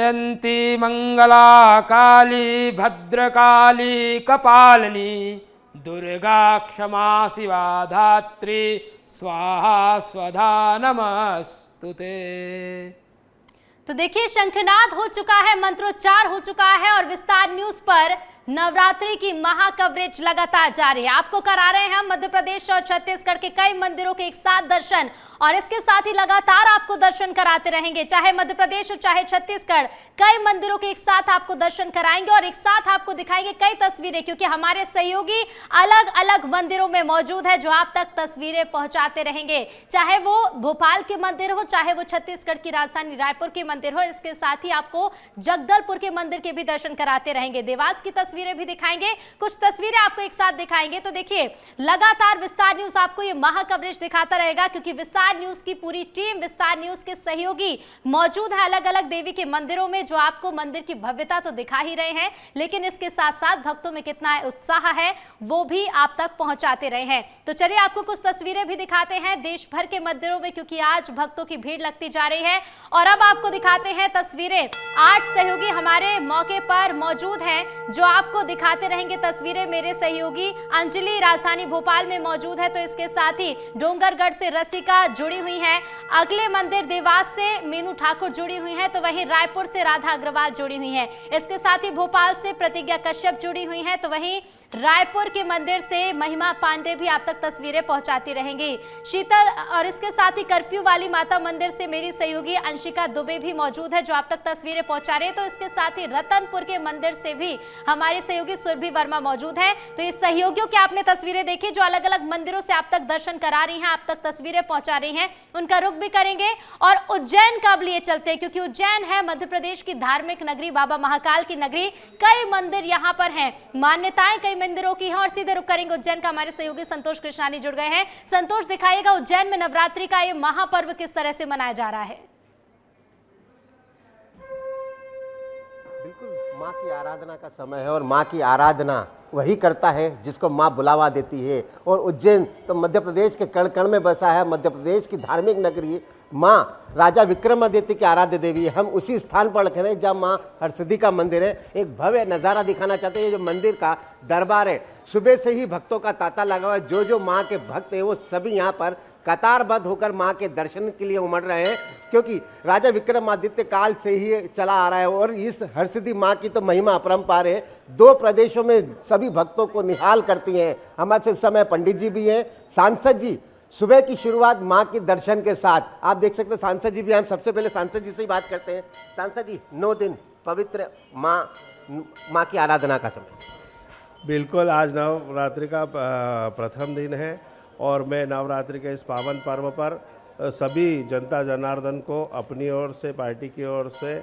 जयंती मंगला काली भद्रकाली कपालिनी दुर्गा क्षमा शिवा धात्री स्वाहा स्वधा नमस्तुते। तो देखिए, शंखनाद हो चुका है, मंत्रोच्चार हो चुका है और विस्तार न्यूज पर नवरात्रि की महा कवरेज लगातार जारी है। आपको करा रहे हैं हम मध्य प्रदेश और छत्तीसगढ़ के कई मंदिरों के एक साथ दर्शन, और इसके साथ ही लगातार आपको दर्शन कराते रहेंगे। चाहे मध्य प्रदेश और चाहे छत्तीसगढ़, कई मंदिरों के एक साथ आपको दर्शन कराएंगे और एक साथ आपको दिखाएंगे कई तस्वीरें, क्योंकि हमारे सहयोगी अलग अलग मंदिरों में मौजूद है जो आप तक तस्वीरें पहुंचाते रहेंगे। चाहे वो भोपाल के मंदिर हो, चाहे वो छत्तीसगढ़ की राजधानी रायपुर के मंदिर हो, इसके साथ ही आपको जगदलपुर के मंदिर के भी दर्शन कराते रहेंगे। देवास की तस्वीरें भी दिखाएंगे, कुछ तस्वीरें आपको एक साथ दिखाएंगे। तो देखिए, लगातार विस्तार न्यूज आपको ये महा कवरेज दिखाता रहेगा, क्योंकि विस्तार न्यूज की पूरी टीम, विस्तार न्यूज के सहयोगी मौजूद है अलग अलग देवी के मंदिरों में, जो आपको मंदिर की भव्यता तो दिखा ही रहे हैं, लेकिन इसके साथ साथ भक्तों में कितना उत्साह है वो भी आप तक पहुंचाते रहे हैं। तो चलिए आपको कुछ तस्वीरें भी दिखाते हैं देश भर के मंदिरों में, क्योंकि आज भक्तों की भीड़ लगती जा रही है। और अब आपको दिखाते हैं तस्वीरें। 8 सहयोगी हमारे मौके पर मौजूद हैं जो आपको दिखाते रहेंगे तस्वीरें। मेरे सहयोगी अंजलि राजधानी भोपाल में मौजूद है, तो इसके साथ ही डोंगरगढ़ से रसिका जुड़ी हुई है, अगले मंदिर देवास से मीनू ठाकुर जुड़ी हुई है, तो वहीं रायपुर से राधा अग्रवाल जुड़ी हुई है। इसके साथ ही भोपाल से प्रतिज्ञा कश्यप जुड़ी हुई है, तो वहीं रायपुर के मंदिर से महिमा पांडे भी आप तक तस्वीरें पहुंचाती रहेंगी। शीतल और इसके साथ ही कर्फ्यू वाली माता मंदिर से मेरी सहयोगी अंशिका दुबे भी मौजूद है जो आप तक तस्वीरें पहुंचा रही है। तो इसके साथ ही रतनपुर के मंदिर से भी हमारे सहयोगी सुरभि वर्मा मौजूद है। तो ये सहयोगियों की आपने तस्वीरें देखी जो अलग अलग मंदिरों से आप तक दर्शन करा रही हैं, आप तक तस्वीरें पहुंचा रही हैं, उनका रुख भी करेंगे। और उज्जैन कब लिए चलते हैं, क्योंकि उज्जैन है मध्य प्रदेश की धार्मिक नगरी, बाबा महाकाल की नगरी। कई मंदिर यहाँ पर हैं, मान्यताएं कई मंदिरों की हैं, और सीधे रुक करेंगे उज्जैन का। हमारे सहयोगी संतोष कृष्णानी जुड़ गए हैं। संतोष, दिखाइएगा उज्जैन में नवरात्रि का ये महापर्व किस तरह से मनाया जा रहा है। बिल्कुल, माँ की आराधना का समय है और माँ की आराधना वही करता है जिसको माँ बुलावा देती है। और उज्जैन तो मध्य प्रदेश के कण कण में बसा है, मध्य प्रदेश की धार्मिक नगरी, माँ राजा विक्रमादित्य की आराध्य देवी है। हम उसी स्थान पर रखे हैं जहाँ माँ हरसिद्धि का मंदिर है। एक भव्य नज़ारा दिखाना चाहते हैं, जो मंदिर का दरबार है। सुबह से ही भक्तों का तांता लगा हुआ है, जो माँ के भक्त हैं वो सभी यहाँ पर कतारबद्ध होकर माँ के दर्शन के लिए उमड़ रहे हैं, क्योंकि राजा विक्रमादित्य काल से ही चला आ रहा है। और इस हरसिद्धि माँ की तो महिमा अपरंपार है, 2 प्रदेशों में सभी भक्तों को निहाल करती हैं। हमारे से समय पंडित जी भी हैं, सांसद जी। सुबह की शुरुआत माँ के दर्शन के साथ आप देख सकते हैं, सांसद जी भी। हम सबसे पहले सांसद जी से ही बात करते हैं। सांसद जी, 9 दिन पवित्र माँ की आराधना का समय। बिल्कुल, आज नवरात्रि का प्रथम दिन है और मैं नवरात्रि के इस पावन पर्व पर सभी जनता जनार्दन को अपनी ओर से, पार्टी की ओर से,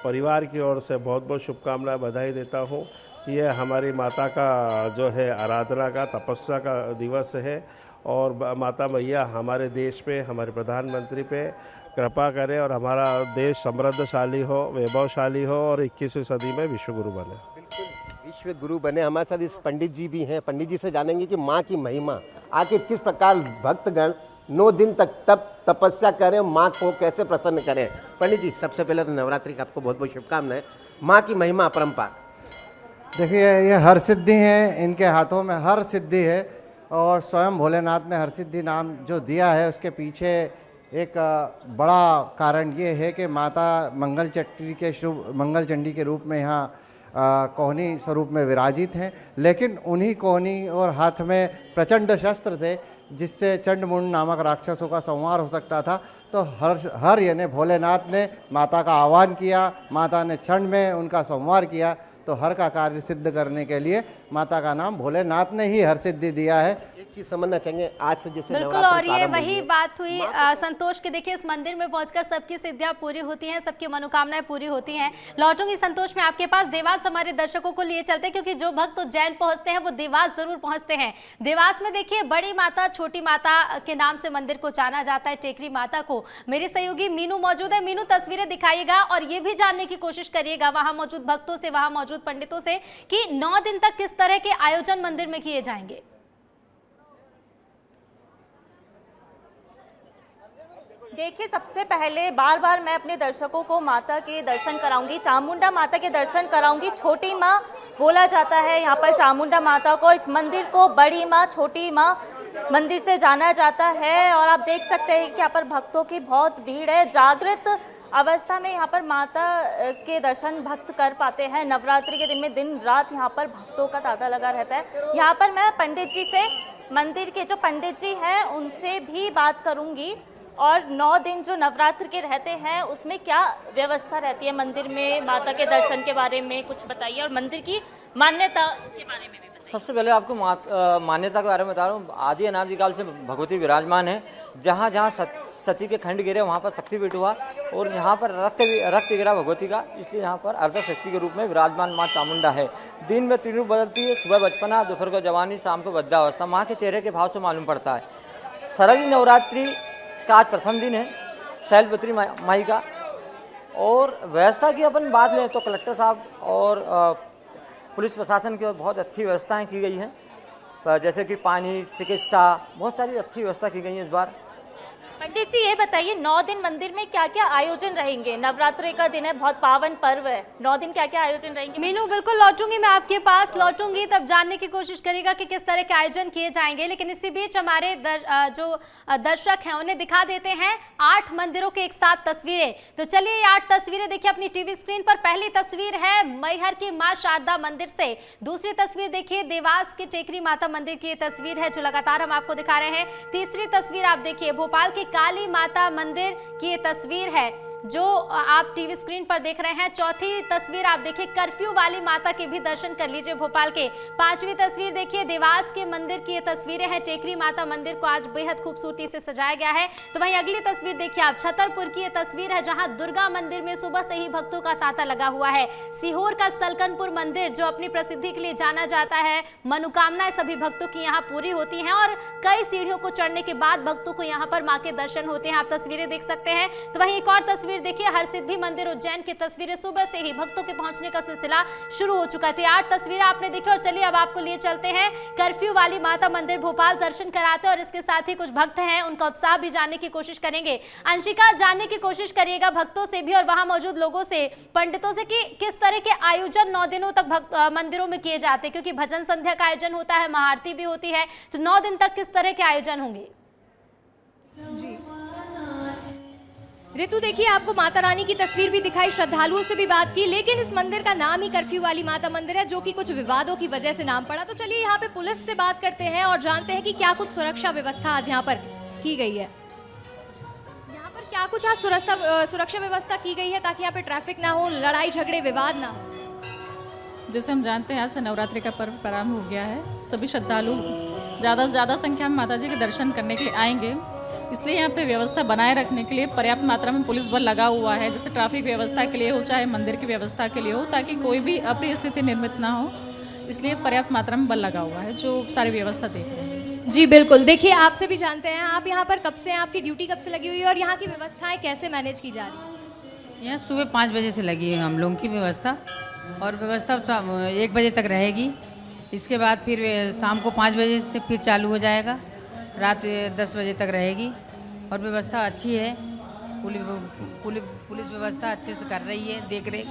परिवार की ओर से बहुत बहुत शुभकामनाएं, बधाई देता हूँ। ये हमारी माता का जो है आराधना का, तपस्या का दिवस है और माता मैया हमारे देश पे, हमारे प्रधानमंत्री पे कृपा करे और हमारा देश समृद्धशाली हो, वैभवशाली हो और 21वीं सदी में विश्व गुरु बने। बिल्कुल, विश्व गुरु बने। हमारे साथ इस पंडित जी भी हैं। पंडित जी से जानेंगे कि माँ की महिमा, आखिर किस प्रकार भक्तगण 9 दिन तक तप तपस्या करें, माँ को कैसे प्रसन्न करें। पंडित जी, सबसे पहले तो नवरात्रि की आपको बहुत बहुत शुभकामनाएं। माँ की महिमा अपरंपार। देखिए, ये हर सिद्धि है, इनके हाथों में हर सिद्धि है और स्वयं भोलेनाथ ने हर सिद्धि नाम जो दिया है उसके पीछे एक बड़ा कारण ये है कि माता मंगल चंडी के रूप में यहाँ कोहनी स्वरूप में विराजित हैं। लेकिन उन्हीं कोहनी और हाथ में प्रचंड शस्त्र थे जिससे चंडमुंड नामक राक्षसों का संहार हो सकता था। तो हर यानी भोलेनाथ ने माता का आह्वान किया, माता ने क्षण में उनका संहार किया। तो हर का कार्य सिद्ध करने के लिए माता का नाम भोलेनाथ ने ही हर सिद्धि दिया है। एक चीज समझना चाहेंगे, आज से जैसे बिल्कुल, और ये वही बात हुई संतोष के। देखिए, इस मंदिर में पहुंचकर सबकी सिद्धियां पूरी होती हैं, सबकी मनोकामनाएं पूरी होती हैं। लौटूंगी संतोष में आपके पास। देवास हमारे दर्शकों को लिए चलते हैं, क्योंकि जो भक्त उज्जैन पहुंचते हैं वो देवास जरूर पहुंचते हैं। देवास में देखिए, बड़ी माता, छोटी माता के नाम से मंदिर को जाना जाता है, टेकरी माता को। मेरे सहयोगी मीनू मौजूद है। मीनू, तस्वीरें दिखाइएगा और ये भी जानने की कोशिश करिएगा वहां मौजूद भक्तों से, वहां मौजूद पंडितों से, कि 9 दिन तक किस तरह के आयोजन मंदिर में किए जाएंगे। देखिए, सबसे पहले बार बार मैं अपने दर्शकों को माता के दर्शन कराऊंगी, चामुंडा माता के दर्शन कराऊंगी। छोटी माँ बोला जाता है यहाँ पर चामुंडा माता को। इस मंदिर को बड़ी माँ, छोटी माँ मंदिर से जाना जाता है। और आप देख सकते हैं कि यहाँ पर भक्तों की बहुत भीड़ है। जागृत अवस्था में यहाँ पर माता के दर्शन भक्त कर पाते हैं। नवरात्रि के दिन में दिन रात यहाँ पर भक्तों का तांता लगा रहता है। यहाँ पर मैं पंडित जी से, मंदिर के जो पंडित जी हैं उनसे भी बात करूँगी और 9 दिन जो नवरात्र के रहते हैं उसमें क्या व्यवस्था रहती है मंदिर में, माता के दर्शन के बारे में कुछ बताइए और मंदिर की मान्यता के बारे में भी बताइए। सबसे पहले आपको मान्यता के बारे में बता रहा हूँ। आदि अनादिकाल से भगवती विराजमान है। जहाँ जहाँ सती के खंड गिरे वहाँ पर शक्तिपीठ हुआ और यहाँ पर रक्त गिरा भगवती का, इसलिए यहाँ पर अर्ध शक्ति के रूप में विराजमान माँ चामुंडा है। दिन में तीन रूप बदलती है, सुबह बचपना, दोपहर को जवानी, शाम को वृद्धावस्था। माँ के चेहरे के भाव से मालूम पड़ता है। सरगी नवरात्रि का आज प्रथम दिन है शैलपुत्री माई का। और व्यवस्था की अपन बात लें तो कलेक्टर साहब और पुलिस प्रशासन की ओर बहुत अच्छी व्यवस्थाएं की गई हैं, जैसे कि पानी, चिकित्सा, बहुत सारी अच्छी व्यवस्था की गई है इस बार। पंडित जी ये बताइए, 9 दिन मंदिर में क्या क्या आयोजन रहेंगे? नवरात्रि का दिन है, बहुत पावन पर्व है, 9 दिन क्या क्या आयोजन रहेंगे? मीनू, बिल्कुल लौटूंगी मैं आपके पास, लौटूंगी तब जानने की कोशिश करेगा कि किस तरह के आयोजन किए जाएंगे। लेकिन इसी बीच हमारे जो दर्शक हैं उन्हें दिखा देते हैं 8 मंदिरों के एक साथ तस्वीरें। तो चलिए ये 8 तस्वीरें देखिए अपनी टीवी स्क्रीन पर। पहली तस्वीर है मैहर की माँ शारदा मंदिर से, दूसरी तस्वीर देखिए देवास के टेकरी माता मंदिर की ये तस्वीर है जो लगातार हम आपको दिखा रहे हैं। तीसरी तस्वीर आप देखिए भोपाल के काली माता मंदिर की ये तस्वीर है जो आप टीवी स्क्रीन पर देख रहे हैं। चौथी तस्वीर आप देखिए कर्फ्यू वाली माता के भी दर्शन कर लीजिए भोपाल के। 5वीं तस्वीर देखिए देवास के मंदिर की ये तस्वीरें हैं। टेकरी माता मंदिर को आज बेहद खूबसूरती से सजाया गया है। तो वहीं अगली तस्वीर देखिए आप छतरपुर की ये तस्वीर है जहां दुर्गा मंदिर में सुबह से ही भक्तों का तांता लगा हुआ है। सीहोर का सलकनपुर मंदिर जो अपनी प्रसिद्धि के लिए जाना जाता है, मनोकामनाएं सभी भक्तों की यहाँ पूरी होती हैं और कई सीढ़ियों को चढ़ने के बाद भक्तों को यहाँ पर माँ के दर्शन होते हैं। आप तस्वीरें देख सकते हैं। तो वहीं एक और तस्वीर देखिए हरसिद्धि मंदिर उज्जैन की तस्वीरें। सुबह से ही भक्तों के पहुंचने का सिलसिला शुरू हो चुका है। तो 8 तस्वीरें आपने देखी और चलिए अब आपको लिए चलते हैं कर्फ्यू वाली माता मंदिर भोपाल, दर्शन कराते हैं और इसके साथ ही कुछ भक्त हैं उनका उत्साह भी जानने की कोशिश करेंगे। अंशिका, जानने की कोशिश करिएगा भक्तों से भी और वहां मौजूद लोगों से, पंडितों से कि किस तरह के आयोजन 9 दिनों तक मंदिरों में किए जाते हैं, क्योंकि भजन संध्या का आयोजन होता है, महाआरती भी होती है। तो 9 दिन तक किस तरह के आयोजन होंगे? जी ऋतु, देखिए आपको माता रानी की तस्वीर भी दिखाई, श्रद्धालुओं से भी बात की, लेकिन इस मंदिर का नाम ही कर्फ्यू वाली माता मंदिर है जो कि कुछ विवादों की वजह से नाम पड़ा। तो चलिए यहाँ पे पुलिस से बात करते हैं और जानते हैं कि क्या कुछ सुरक्षा व्यवस्था आज यहाँ पर की गई है। यहाँ पर क्या कुछ आज सुरक्षा व्यवस्था की गई है ताकि यहाँ पे ट्रैफिक ना हो, लड़ाई झगड़े विवाद ना हो? जैसे हम जानते हैं आज से नवरात्रि का पर्व प्रारंभ हो गया है। सभी श्रद्धालु ज़्यादा से ज़्यादा संख्या में माता जी के दर्शन करने के लिए आएंगे, इसलिए यहाँ पे व्यवस्था बनाए रखने के लिए पर्याप्त मात्रा में पुलिस बल लगा हुआ है। जैसे ट्रैफिक व्यवस्था के लिए हो चाहे मंदिर की व्यवस्था के लिए हो, ताकि कोई भी अप्रिय स्थिति निर्मित ना हो, इसलिए पर्याप्त मात्रा में बल लगा हुआ है जो सारी व्यवस्था देख रहे हैं। जी बिल्कुल, देखिए आपसे भी जानते हैं आप यहाँ पर कब से हैं, आपकी ड्यूटी कब से लगी हुई है और यहाँ की व्यवस्थाएं कैसे मैनेज की जा रही है? यहाँ सुबह 5 बजे से लगी है हम लोगों की व्यवस्था और व्यवस्था 1 बजे तक रहेगी। इसके बाद फिर शाम को 5 बजे से फिर चालू हो जाएगा, रात 10 बजे तक रहेगी और व्यवस्था अच्छी है। पुलिस व्यवस्था अच्छे से कर रही है, देख रही।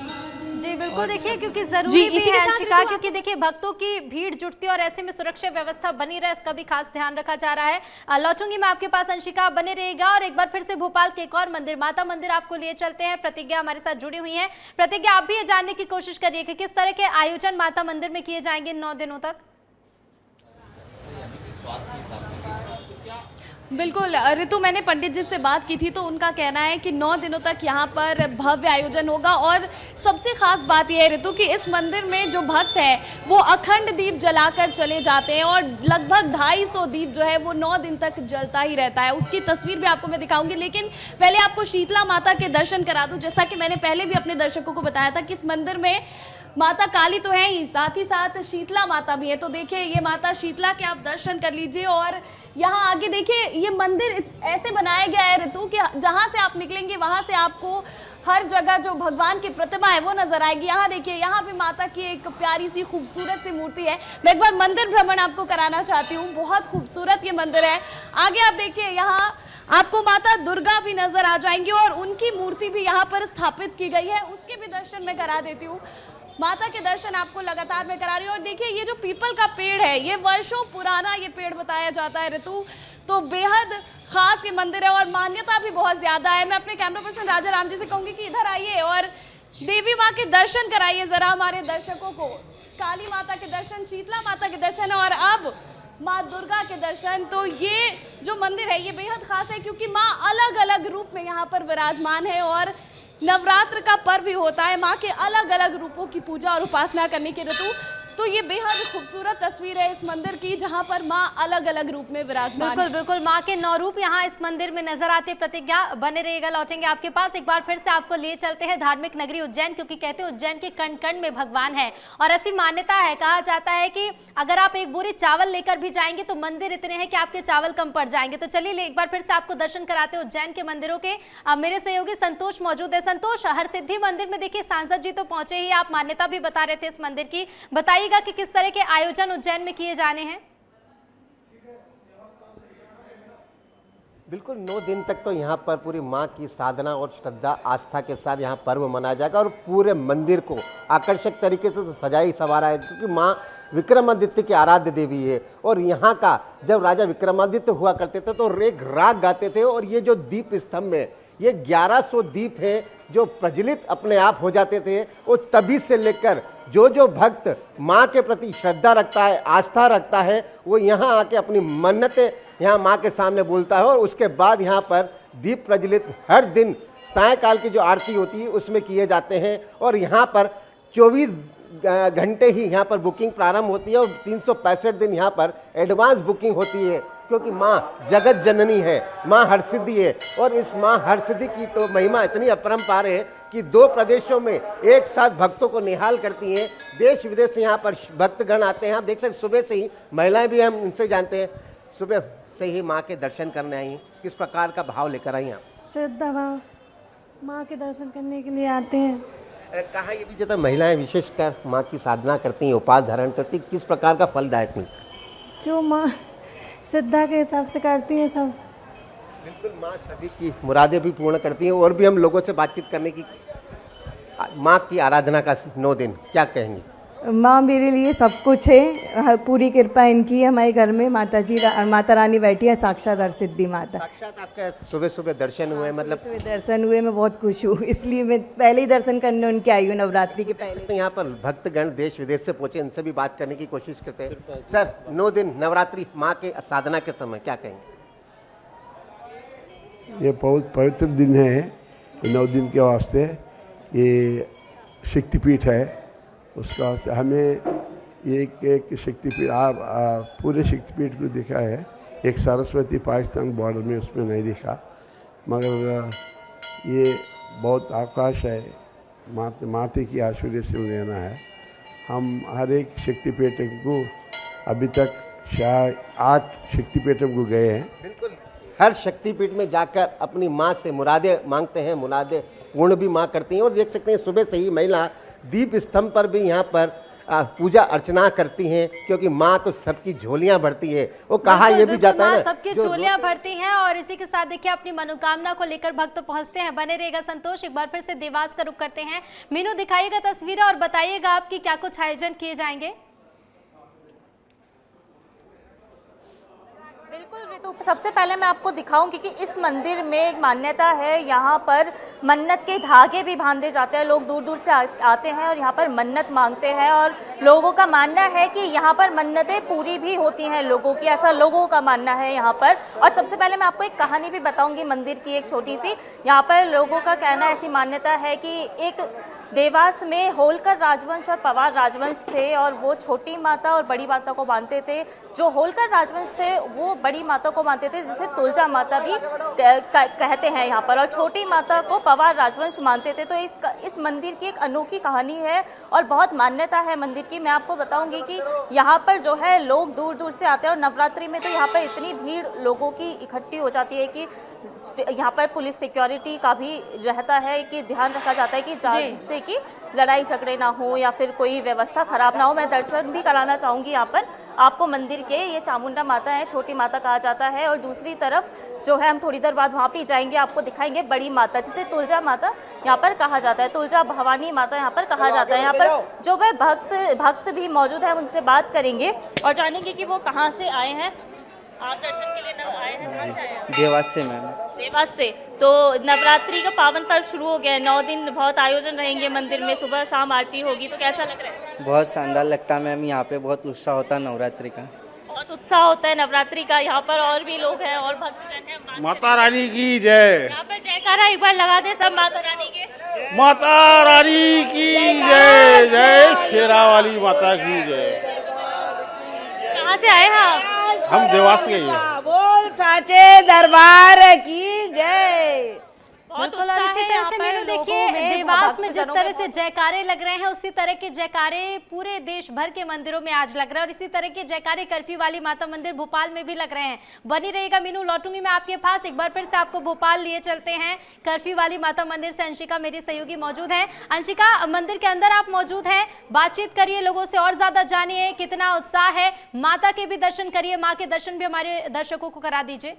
जी बिल्कुल, देखिए क्योंकि जरूरी भी है अंशिका, क्योंकि देखिए भक्तों की भीड़ जुटती है और ऐसे में सुरक्षा व्यवस्था बनी रहे इसका भी खास ध्यान रखा जा रहा है। लौटूंगी मैं आपके पास अंशिका, आप बने रहेगा और एक बार फिर से भोपाल के एक और मंदिर माता मंदिर आपको लिए चलते हैं। प्रतिज्ञा हमारे साथ जुड़ी हुई है। प्रतिज्ञा, आप भी ये जानने की कोशिश करिए कि किस तरह के आयोजन माता मंदिर में किए जाएंगे 9 दिनों तक। बिल्कुल ऋतु, मैंने पंडित जी से बात की थी तो उनका कहना है कि 9 दिनों तक यहाँ पर भव्य आयोजन होगा और सबसे खास बात यह है ऋतु कि इस मंदिर में जो भक्त हैं वो अखंड दीप जलाकर चले जाते हैं और लगभग 250 दीप जो है वो 9 दिन तक जलता ही रहता है। उसकी तस्वीर भी आपको मैं दिखाऊंगी, लेकिन पहले आपको शीतला माता के दर्शन करा दूँ। जैसा कि मैंने पहले भी अपने दर्शकों को बताया था कि इस मंदिर में माता काली तो है ही, साथ ही साथ शीतला माता भी है। तो देखिए ये माता शीतला के आप दर्शन कर लीजिए और यहाँ आगे देखिए ये मंदिर ऐसे बनाया गया है ऋतु कि जहाँ से आप निकलेंगे वहाँ से आपको हर जगह जो भगवान की प्रतिमा है वो नजर आएगी। यहाँ देखिए यहाँ भी माता की एक प्यारी सी खूबसूरत सी मूर्ति है। मैं एक बार मंदिर भ्रमण आपको कराना चाहती हूँ, बहुत खूबसूरत ये मंदिर है। आगे आप देखिए यहाँ आपको माता दुर्गा भी नजर आ जाएंगी और उनकी मूर्ति भी यहाँ पर स्थापित की गई है, उसके भी दर्शन मैं करा देती हूँ। माता के दर्शन आपको लगातार मैं करा रही हूँ। और देखिए ये जो पीपल का पेड़ है, ये वर्षों पुराना ये पेड़ बताया जाता है ऋतु, तो बेहद खास ये मंदिर है और मान्यता भी बहुत ज्यादा है। मैं अपने कैमरा पर्सन राजा राम जी से कहूंगी कि इधर आइए और देवी माँ के दर्शन कराइए जरा हमारे दर्शकों को। काली माता के दर्शन, शीतला माता के दर्शन और अब माँ दुर्गा के दर्शन। तो ये जो मंदिर है ये बेहद खास है क्योंकि माँ अलग अलग रूप में यहाँ पर विराजमान है और नवरात्र का पर्व भी होता है माँ के अलग अलग रूपों की पूजा और उपासना करने के ऋतु। तो ये बेहद खूबसूरत तस्वीर है इस मंदिर की जहाँ पर माँ अलग अलग रूप में विराजमान है। बिल्कुल बिल्कुल, माँ के 9 रूप यहाँ इस मंदिर में नजर आते। प्रतिज्ञा बने रहेगा, लौटेंगे आपके पास। एक बार फिर से आपको ले चलते हैं धार्मिक नगरी उज्जैन, क्योंकि कहते हैं उज्जैन के कण कण में भगवान है और ऐसी मान्यता है, कहा जाता है कि अगर आप एक बोरी चावल लेकर भी जाएंगे तो मंदिर इतने हैं कि आपके चावल कम पड़ जाएंगे। तो चलिए एक बार फिर से आपको दर्शन कराते हैं उज्जैन के मंदिरों के। मेरे सहयोगी संतोष मौजूद है। संतोष, हरसिद्धि मंदिर में देखिए सांसद जी तो पहुंचे ही, आप मान्यता भी बता रहे थे इस मंदिर की, बताइएगा कि किस तरह के आयोजन उज्जैन में किए जाने हैं। बिल्कुल 9 दिन तक तो यहाँ पर पूरी माँ की साधना और श्रद्धा आस्था के साथ यहाँ पर्व मनाया जाएगा और पूरे मंदिर को आकर्षक तरीके से सजाई संवारा है क्योंकि माँ विक्रमादित्य की आराध्य देवी है। और यहाँ का जब राजा विक्रमादित्य हुआ करते थे तो एक राग गाते थे और ये जो दीप स्तंभ है ये 1100 दीप है जो प्रज्वलित अपने आप हो जाते थे। और तभी से लेकर जो भक्त माँ के प्रति श्रद्धा रखता है, आस्था रखता है, वो यहाँ आके अपनी मन्नतें यहाँ माँ के सामने बोलता है और उसके बाद यहाँ पर दीप प्रज्वलित हर दिन सायंकाल की जो आरती होती है उसमें किए जाते हैं। और यहाँ पर 24 घंटे ही यहाँ पर बुकिंग प्रारंभ होती है और 365 दिन यहाँ पर एडवांस बुकिंग होती है क्योंकि माँ जगत जननी है, माँ हरसिद्धि है। और इस माँ हरसिद्धि की तो महिमा इतनी अपरंपार है कि 2 प्रदेशों में एक साथ भक्तों को निहाल करती हैं। देश विदेश से यहाँ पर भक्तगण आते हैं। आप देख सकते सुबह से ही महिलाएं भी हम इनसे जानते हैं, सुबह से ही माँ के दर्शन करने आई हैं। किस प्रकार का भाव लेकर आई आप? श्रद्धा भाव, माँ के दर्शन करने के लिए आते हैं। कहा ये भी जब महिलाएं विशेषकर माँ की साधना करती हैं, उपास धारण करती, किस प्रकार का फलदायक मिलता है? जो माँ श्रद्धा के हिसाब से करती है सब। बिल्कुल, माँ सभी की मुरादें भी पूर्ण करती हैं। और भी हम लोगों से बातचीत करने की, माँ की आराधना का 9 दिन क्या कहेंगे? माँ मेरे लिए सब कुछ है, पूरी कृपा इनकी है हमारे घर में। माता जी माता रानी बैठी है, साक्षात हरसिद्धि माता। साक्षात आपका सुबह सुबह दर्शन हुए? मतलब सुबह दर्शन हुए, मैं बहुत खुश हूँ, इसलिए मैं पहले ही दर्शन करने उनके आई हूँ नवरात्रि के पहले। यहाँ पर भक्तगण देश विदेश से पहुंचे, इनसे भी बात करने की कोशिश करते हैं। सर, 9 दिन नवरात्रि माँ के साधना के समय क्या कहेंगे? ये बहुत पवित्र दिन है 9 दिन के वास्ते। ये शक्तिपीठ है, उसका हमें एक शक्तिपीठ आप पूरे शक्तिपीठ को देखा है। एक सरस्वती पाकिस्तान बॉर्डर में उसमें नहीं देखा, मगर ये बहुत आकाश है, माते की आशीर्वाद से लेना है। हम हर एक शक्तिपीठ को अभी तक शायद 8 शक्तिपीठों को गए हैं। बिल्कुल, हर शक्तिपीठ में जाकर अपनी माँ से मुरादें मांगते हैं, मुरादें पूर्ण भी माँ करती हैं। और देख सकते हैं सुबह से ही महिला दीप स्तंभ पर भी यहाँ पर पूजा अर्चना करती हैं क्योंकि माँ तो सबकी झोलियाँ भरती है। वो कहा ये भी जाता है ना, सबकी झोलियाँ भरती हैं। और इसी के साथ देखिए अपनी मनोकामना को लेकर भक्त पहुँचते हैं। बने रहेगा संतोष। एक बार फिर से देवास का रुख करते हैं। मीनू, दिखाइएगा तस्वीरें और बताइएगा आपकी क्या कुछ आयोजन किए जाएंगे। बिल्कुल ऋतु, सबसे पहले मैं आपको दिखाऊंगी कि इस मंदिर में एक मान्यता है। यहाँ पर मन्नत के धागे भी बांधे जाते हैं। लोग दूर दूर से आते हैं और यहाँ पर मन्नत मांगते हैं और लोगों का मानना है कि यहाँ पर मन्नतें पूरी भी होती हैं लोगों की, ऐसा लोगों का मानना है यहाँ पर। और सबसे पहले मैं आपको एक कहानी भी बताऊँगी मंदिर की, एक छोटी सी। यहाँ पर लोगों का कहना, ऐसी मान्यता है कि एक देवास में होलकर राजवंश और पवार राजवंश थे और वो छोटी माता और बड़ी माता को मानते थे। जो होलकर राजवंश थे वो बड़ी माता को मानते थे, जिसे तुलजा माता भी कहते हैं यहाँ पर, और छोटी माता को पवार राजवंश मानते थे। तो इस मंदिर की एक अनोखी कहानी है और बहुत मान्यता है मंदिर की। मैं आपको बताऊंगी कि यहाँ पर जो है लोग दूर दूर से आते हैं और नवरात्रि में तो यहाँ पर इतनी भीड़ लोगों की इकट्ठी हो जाती है कि यहाँ पर पुलिस सिक्योरिटी का भी रहता है कि ध्यान रखा जाता है कि जिससे कि लड़ाई झगड़े ना हो या फिर कोई व्यवस्था खराब ना हो। मैं दर्शन भी कराना चाहूँगी यहाँ पर, आपको मंदिर के, ये चामुंडा माता है, छोटी माता कहा जाता है, और दूसरी तरफ जो है हम थोड़ी देर बाद वहाँ पे जाएंगे, आपको दिखाएंगे बड़ी माता, जिसे तुलजा माता यहाँ पर कहा जाता है, तुलजा भवानी माता यहाँ पर कहा जाता है। यहाँ पर जो वह भक्त भी मौजूद है, उनसे बात करेंगे और जानेंगे कि वो कहाँ से आए हैं। आप दर्शन के लिए आए हैं, कहाँ से आए हैं? देवास से मैम। देवास से। तो नवरात्रि का पावन पर्व शुरू हो गया है, 9 दिन बहुत आयोजन रहेंगे मंदिर में, सुबह शाम आरती होगी, तो कैसा लग रहा है? बहुत शानदार लगता है मैम, यहाँ पे बहुत उत्साह होता है नवरात्रि का। बहुत उत्साह होता है नवरात्रि का। यहाँ पर और भी लोग हैं और भक्तजन हैं। माता रानी की जय। यहाँ पर जयकारा एक बार लगा दे सब माता रानी के। माता रानी की जय। जय शेरा वाली माता की जय। कहाँ से आए हैं आप? हम देवास से गए हैं। बोल साचे दरबार की जय। बिल्कुल, और इसी तरह से मेनू देखिए, देवास में जिस तरह से जयकारे लग रहे हैं, उसी तरह के जयकारे पूरे देश भर के मंदिरों में आज लग रहे हैं, और इसी तरह के जयकारे कर्फ्यू वाली माता मंदिर भोपाल में भी लग रहे हैं। बनी रहेगा मीनू, लौटूंगी मैं आपके पास। एक बार फिर से आपको भोपाल लिए चलते हैं, कर्फ्यू वाली माता मंदिर से अंशिका मेरी सहयोगी मौजूद है। अंशिका, मंदिर के अंदर आप मौजूद हैं, बातचीत करिए लोगों से और ज्यादा जानिए कितना उत्साह है। माता के भी दर्शन करिए, माँ के दर्शन भी हमारे दर्शकों को करा दीजिए।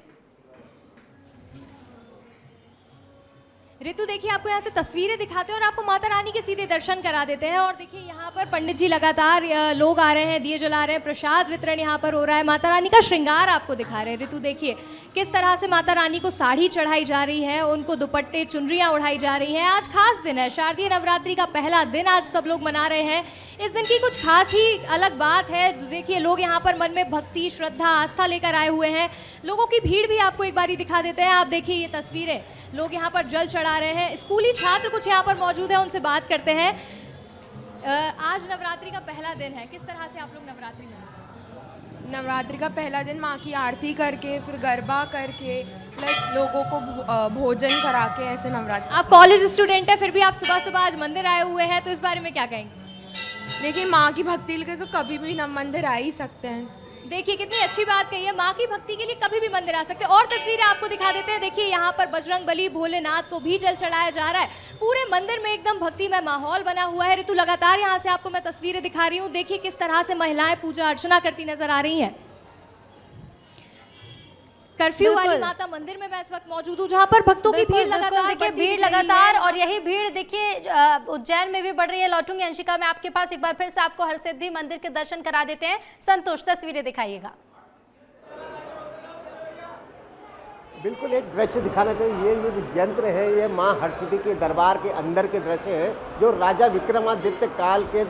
ऋतु, देखिए आपको यहाँ से तस्वीरें दिखाते हैं और आपको माता रानी के सीधे दर्शन करा देते हैं। और देखिए यहाँ पर पंडित जी लगातार लोग आ रहे हैं, दिए जला रहे हैं, प्रसाद वितरण यहाँ पर हो रहा है, माता रानी का श्रृंगार आपको दिखा रहे हैं। ऋतु देखिए किस तरह से माता रानी को साड़ी चढ़ाई जा रही है, उनको दुपट्टे चुनरियाँ उड़ाई जा रही हैं। आज खास दिन है, शारदीय नवरात्रि का पहला दिन आज सब लोग मना रहे हैं। इस दिन की कुछ खास ही अलग बात है। देखिए लोग यहाँ पर मन में भक्ति, श्रद्धा, आस्था लेकर आए हुए हैं। लोगों की भीड़ भी आपको एक बारी दिखा देते हैं। आप देखिए ये तस्वीरें, लोग यहाँ पर जल चढ़ा रहे हैं। स्कूली छात्र कुछ यहाँ पर मौजूद हैं, उनसे बात करते हैं। आज नवरात्रि का पहला दिन है, किस तरह से आप लोग नवरात्रि मनाते हैं? नवरात्रि का पहला दिन माँ की आरती करके, फिर गरबा करके, प्लस लोगों को भोजन करा के, ऐसे नवरात्रि। आप कॉलेज स्टूडेंट हैं, फिर भी आप सुबह सुबह आज मंदिर आए हुए हैं, तो इस बारे में क्या कहेंगे? देखिए माँ की भक्ति के तो कभी भी मंदिर आ ही सकते हैं। देखिए कितनी अच्छी बात कही है, माँ की भक्ति के लिए कभी भी मंदिर आ सकते हैं। और तस्वीरें आपको दिखा देते हैं। देखिए यहाँ पर बजरंग बली, भोलेनाथ को भी जल चढ़ाया जा रहा है। पूरे मंदिर में एकदम भक्तिमय माहौल बना हुआ है। ऋतु, लगातार यहाँ से आपको मैं तस्वीरें दिखा रही हूँ। देखिए किस तरह से महिलाएं पूजा अर्चना करती नजर आ रही हैं। कर्फ्यू वाली माता मंदिर में मैं इस वक्त मौजूद हूँ, जहाँ पर भक्तों की भीड़ लगातार, देखिए भीड़ लगातार, और यही भीड़ देखिए उज्जैन में भी बढ़ रही है। लौटूंगी अंशिका मैं आपके पास, एक बार फिर से आपको हरसिद्धि मंदिर के दर्शन करा देते हैं। संतोष, तस्वीरें दिखाइएगा। बिल्कुल एक दृश्य दिखाना चाहिए। ये जो यंत्र है, ये माँ हरसिद्धि के दरबार के अंदर के दृश्य हैं, जो राजा विक्रमादित्य काल के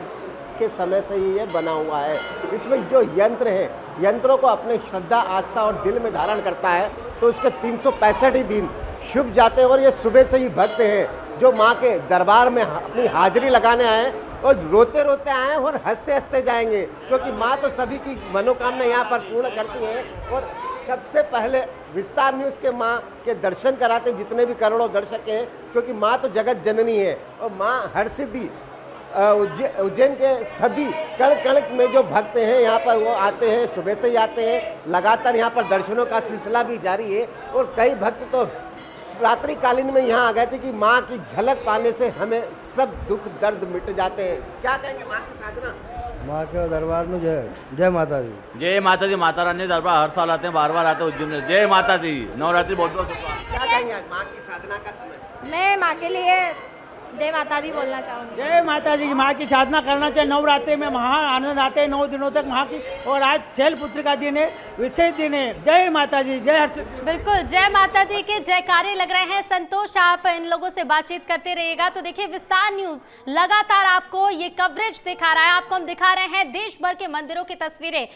समय से ही ये बना हुआ है। इसमें जो यंत्र है, यंत्रों को अपने श्रद्धा, आस्था और दिल में धारण करता है, तो उसके 365 ही दिन शुभ जाते हैं। और ये सुबह से ही भक्त हैं जो माँ के दरबार में अपनी हाजिरी लगाने आए, और रोते रोते आए और हंसते हंसते जाएंगे, क्योंकि माँ तो सभी की मनोकामना यहाँ पर पूर्ण करती है। और सबसे पहले विस्तार न्यूज़ के माँ के दर्शन कराते जितने भी करोड़ों दर्शक हैं, क्योंकि माँ तो जगत जननी है। और माँ हरसिद्धि उज्जैन के सभी कण कण में जो भक्त हैं यहाँ पर, वो आते हैं, सुबह से ही आते हैं। लगातार यहाँ पर दर्शनों का सिलसिला भी जारी है, और कई भक्त तो रात्रिकालीन में यहाँ आ गए थे कि माँ की झलक पाने से हमें सब दुख दर्द मिट जाते हैं। क्या कहेंगे माँ की साधना? माँ के दरबार में जय माता दी। जय माता दी। माता रानी दरबार हर साल आते हैं, बार बार आते हैं उज्जैन में। जय माता दी। नवरात्रि बहुत बहुत। क्या कहेंगे आज माँ की साधना का समय? मैं माँ के लिए जय माता दी बोलना चाहूँगी। जय माता जी। माँ की साधना करना चाहिए। नवरात्रि में महान आनंद आते हैं 9 दिनों तक माँ की, और आज शैलपुत्री का दिन है, विशेष दिन है। जय माता जी। जय हरसिद्धि। बिल्कुल, जय माता दी के जयकारे लग रहे हैं। संतोष, आप इन लोगों से बातचीत करते रहिएगा। तो देखिए विस्तार न्यूज लगातार आपको ये कवरेज दिखा रहा है। आपको हम दिखा रहे हैं देश भर के मंदिरों की तस्वीरें।